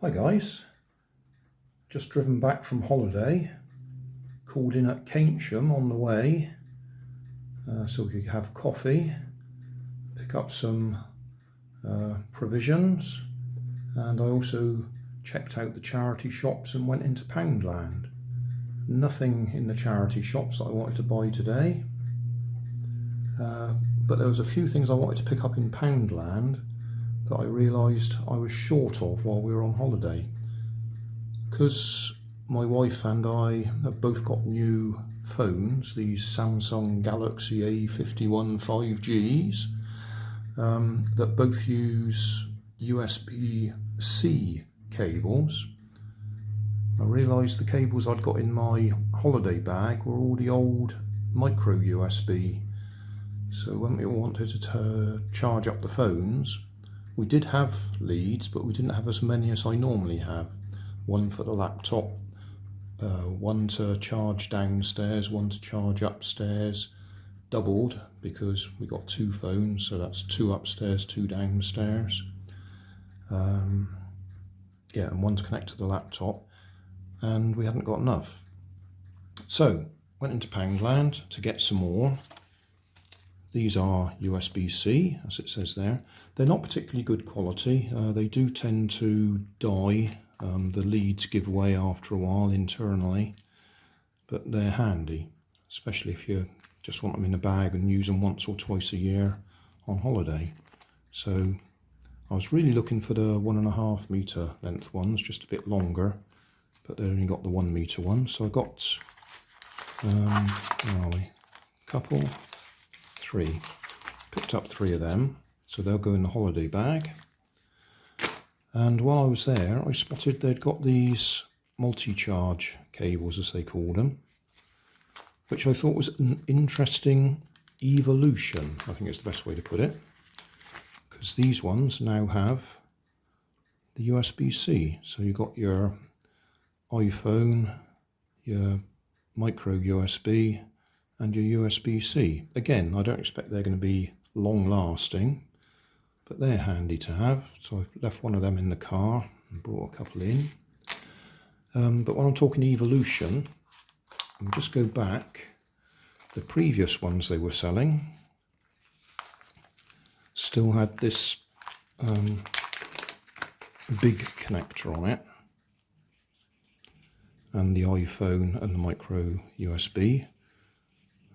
Hi guys, just driven back from holiday, called in at Keynsham on the way so we could have coffee, pick up some provisions, and I also checked out the charity shops and went into Poundland. Nothing in the charity shops that I wanted to buy today, but there was a few things I wanted to pick up in Poundland that I realised I was short of while we were on holiday, because my wife and I have both got new phones, these Samsung Galaxy A51 5Gs that both use USB-C cables. I realised the cables I'd got in my holiday bag were all the old micro USB, so when we wanted to charge up the phones, we did have leads, but we didn't have as many as I normally have. One for the laptop, one to charge downstairs, one to charge upstairs, doubled because we got two phones, so that's two upstairs, two downstairs. And one to connect to the laptop, and we hadn't got enough. So went into Poundland to get some more. These are USB-C, as it says there. They're not particularly good quality. They do tend to die. The leads give way after a while internally, but they're handy, especially if you just want them in a bag and use them once or twice a year on holiday. So I was really looking for the 1.5 metre length ones, just a bit longer, but they only got the 1 metre one. So I got, where are we? Couple. Three. Picked up 3 of them, so they'll go in the holiday bag. And while I was there, I spotted they'd got these multi-charge cables, as they call them, which I thought was an interesting evolution, I think it's the best way to put it, because these ones now have the USB-C. So you've got your iPhone, your micro USB, and your USB-C. Again, I don't expect they're going to be long lasting, but they're handy to have. So I've left one of them in the car and brought a couple in. But when I'm talking evolution, I'll just go back. The previous ones they were selling still had this big connector on it, and the iPhone and the micro USB.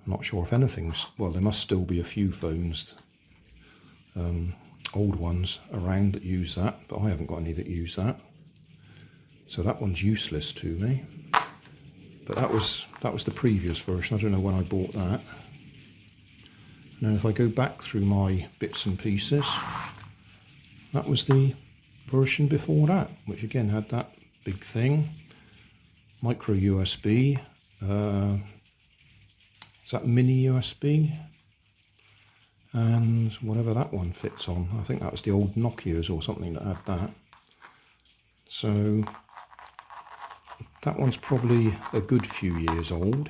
I'm not sure if anything's, well, there must still be a few phones, old ones around that use that, but I haven't got any that use that. So that one's useless to me. But that was the previous version. I don't know when I bought that. And then if I go back through my bits and pieces, that was the version before that, which again had that big thing, micro USB, is that mini USB, and whatever that one fits on. I think that was the old Nokias or something that had that. So that one's probably a good few years old.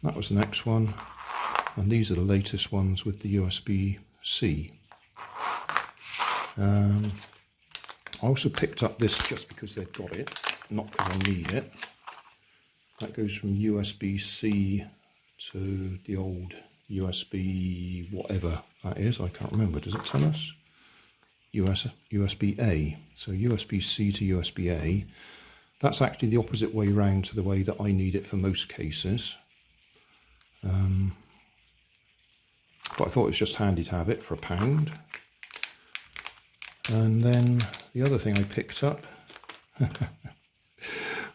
That was the next one, and these are the latest ones with the USB-C. I also picked up this just because they've got it, not because I need it. That goes from USB-C to the old USB whatever that is, I can't remember, does it tell us? USB-A, so USB-C to USB-A. That's actually the opposite way round to the way that I need it for most cases. But I thought it was just handy to have it for £1. And then the other thing I picked up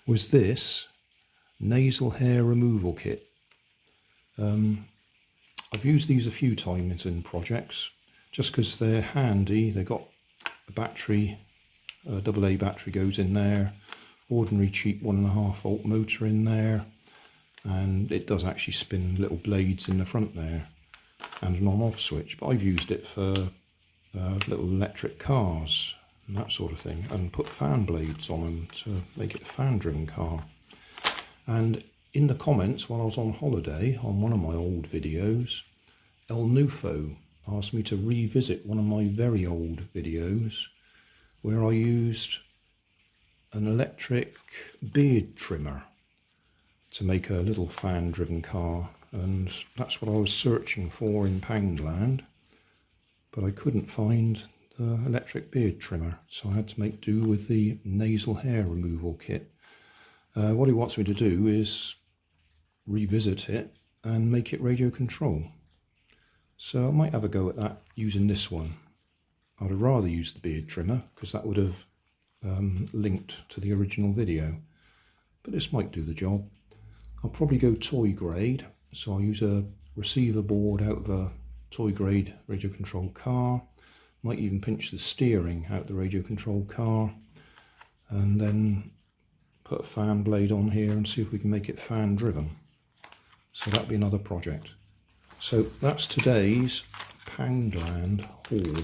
was this nasal hair removal kit. I've used these a few times in projects just because they're handy. They've got a battery, a AA battery goes in there, ordinary cheap 1.5 volt motor in there, and it does actually spin little blades in the front there, and an on-off switch. But I've used it for little electric cars and that sort of thing, and put fan blades on them to make it a fan-driven car. And in the comments while I was on holiday on one of my old videos, El Nufo asked me to revisit one of my very old videos where I used an electric beard trimmer to make a little fan driven car, and that's what I was searching for in Poundland, but I couldn't find the electric beard trimmer, so I had to make do with the nasal hair removal kit. What he wants me to do is revisit it and make it radio control, so I might have a go at that using this one. I'd have rather used the beard trimmer because that would have linked to the original video, but this might do the job. I'll probably go toy grade, so I'll use a receiver board out of a toy grade radio control car. Might even pinch the steering out the radio control car, and then put a fan blade on here and see if we can make it fan driven. So that'll be another project. So that's today's Poundland haul.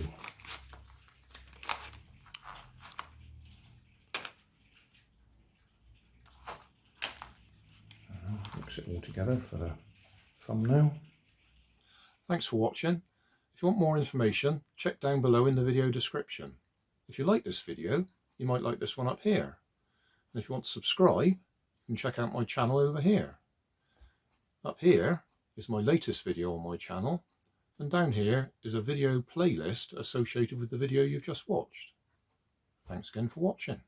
Mix it all together for the thumbnail. Thanks for watching. If you want more information, check down below in the video description. If you like this video, you might like this one up here. And if you want to subscribe, you can check out my channel over here. Up here is my latest video on my channel, and down here is a video playlist associated with the video you've just watched. Thanks again for watching.